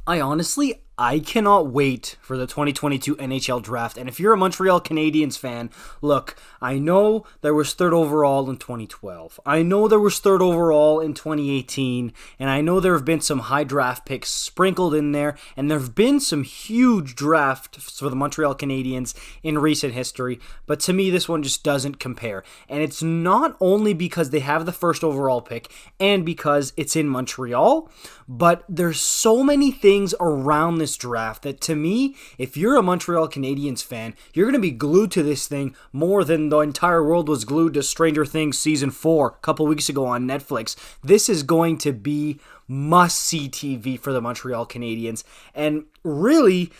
I cannot wait for the 2022 NHL draft. And if you're a Montreal Canadiens fan, look, I know there was third overall in 2012. I know there was third overall in 2018. And I know there have been some high draft picks sprinkled in there. And there have been some huge drafts for the Montreal Canadiens in recent history. But to me, this one just doesn't compare. And it's not only because they have the first overall pick and because it's in Montreal, but there's so many things around this draft that, to me, if you're a Montreal Canadiens fan, you're going to be glued to this thing more than the entire world was glued to Stranger Things Season 4 a couple weeks ago on Netflix. This is going to be must-see TV for the Montreal Canadiens. And really,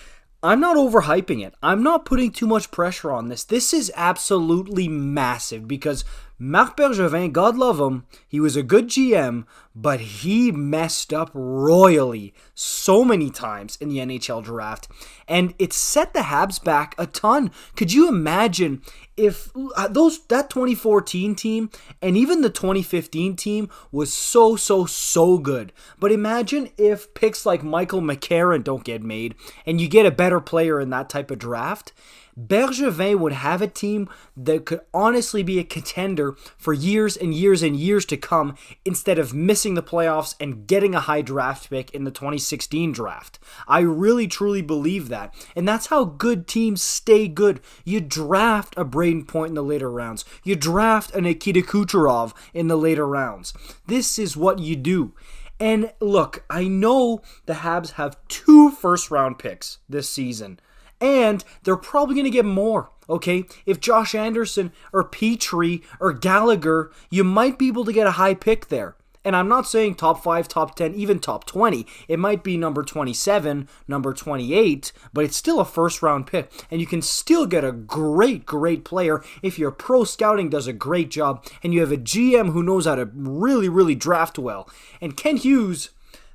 I'm not overhyping it. I'm not putting too much pressure on this. This is absolutely massive because Marc Bergevin, God love him, he was a good GM, but he messed up royally so many times in the NHL draft, and it set the Habs back a ton. Could you imagine if that 2014 team and even the 2015 team was so good? But imagine if picks like Michael McCarron don't get made and you get a better player in that type of draft. Bergevin would have a team that could honestly be a contender for years and years and years to come instead of missing the playoffs and getting a high draft pick in the 2016 draft. I really truly believe that. And that's how good teams stay good. You draft a Braden Point in the later rounds. You draft a Nikita Kucherov in the later rounds. This is what you do. And look, I know the Habs have 2 first-round picks this season. And they're probably going to get more, okay? If Josh Anderson or Petry or Gallagher, you might be able to get a high pick there. And I'm not saying top 5, top 10, even top 20. It might be number 27, number 28, but it's still a first-round pick. And you can still get a great player if your pro scouting does a great job and you have a GM who knows how to really draft well. And Ken Hughes,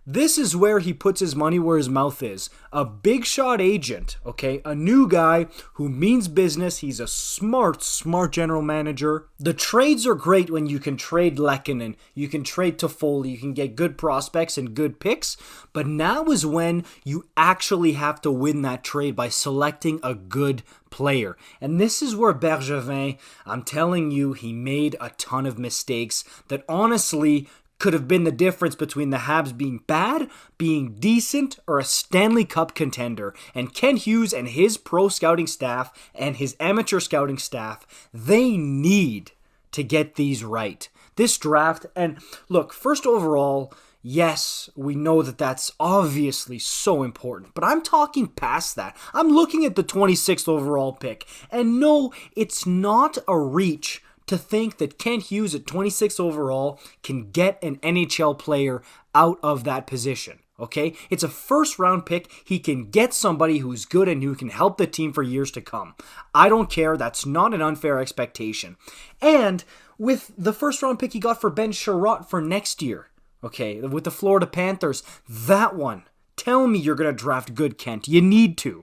this is where he puts his money where his mouth is. A big shot agent, okay? A new guy who means business. He's a smart general manager. The trades are great when you can trade Lehkonen, you can trade Toffoli, you can get good prospects and good picks. But now is when you actually have to win that trade by selecting a good player. And this is where Bergevin, I'm telling you, he made a ton of mistakes that honestly could have been the difference between the Habs being bad, being decent, or a Stanley Cup contender. And Ken Hughes and his pro scouting staff and his amateur scouting staff, they need to get these right. This draft, and look, first overall, yes, we know that that's obviously so important, but I'm talking past that. I'm looking at the 26th overall pick, and no, it's not a reach to think that Ken Hughes at 26 overall can get an NHL player out of that position, okay? It's a first-round pick. He can get somebody who's good and who can help the team for years to come. I don't care. That's not an unfair expectation. And with the first-round pick he got for Ben Sherratt for next year, okay, with the Florida Panthers, that one, tell me you're going to draft good, Kent. You need to.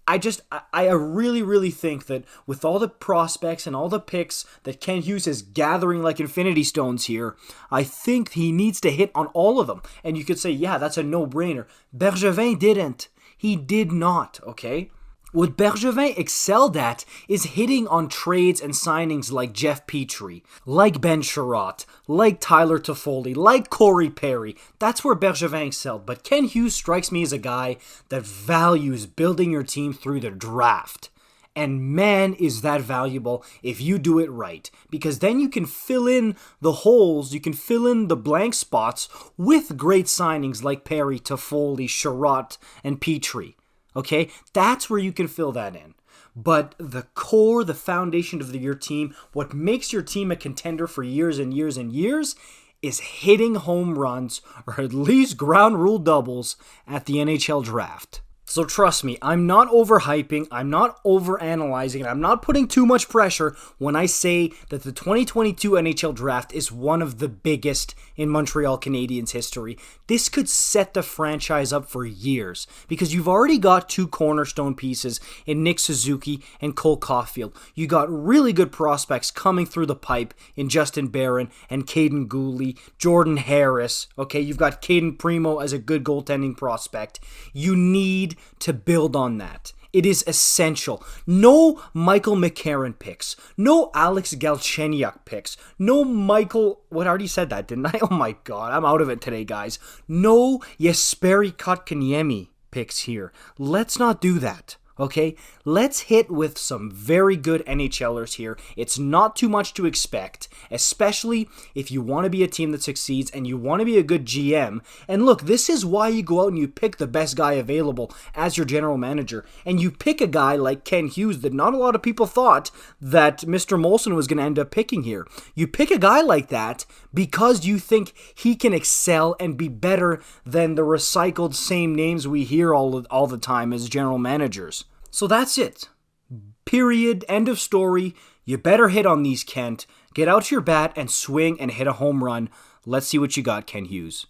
I really think that with all the prospects and all the picks that Ken Hughes is gathering like infinity stones here, I think he needs to hit on all of them. And you could say, yeah, that's a no-brainer. Bergevin didn't. He did not, okay? What Bergevin excelled at is hitting on trades and signings like Jeff Petry, like Ben Sherratt, like Tyler Toffoli, like Corey Perry. That's where Bergevin excelled. But Ken Hughes strikes me as a guy that values building your team through the draft. And man, is that valuable if you do it right. Because then you can fill in the holes, you can fill in the blank spots with great signings like Perry, Toffoli, Sherratt, and Petry. Okay, that's where you can fill that in. But the core, the foundation of your team, what makes your team a contender for years and years and years is hitting home runs or at least ground rule doubles at the NHL draft. So trust me, I'm not overhyping, I'm not overanalyzing, and I'm not putting too much pressure when I say that the 2022 NHL draft is one of the biggest in Montreal Canadiens history. This could set the franchise up for years because you've already got two cornerstone pieces in Nick Suzuki and Cole Caufield. You got really good prospects coming through the pipe in Justin Barron and Caden Cooley, Jordan Harris. Okay, you've got Caden Primo as a good goaltending prospect. You need to build on that. It is essential. No Michael McCarron picks. No Alex Galchenyuk picks. No Michael... What, I already said that, didn't I? Oh my god, I'm out of it today, guys. No Jesperi Kotkaniemi picks here. Let's not do that. Okay, let's hit with some very good NHLers here. It's not too much to expect, especially if you want to be a team that succeeds and you want to be a good GM. And look, this is why you go out and you pick the best guy available as your general manager. And you pick a guy like Ken Hughes that not a lot of people thought that Mr. Molson was going to end up picking here. You pick a guy like that because you think he can excel and be better than the recycled same names we hear all the time as general managers. So that's it. Period. End of story. You better hit on these, Kent. Get out your bat and swing and hit a home run. Let's see what you got, Ken Hughes.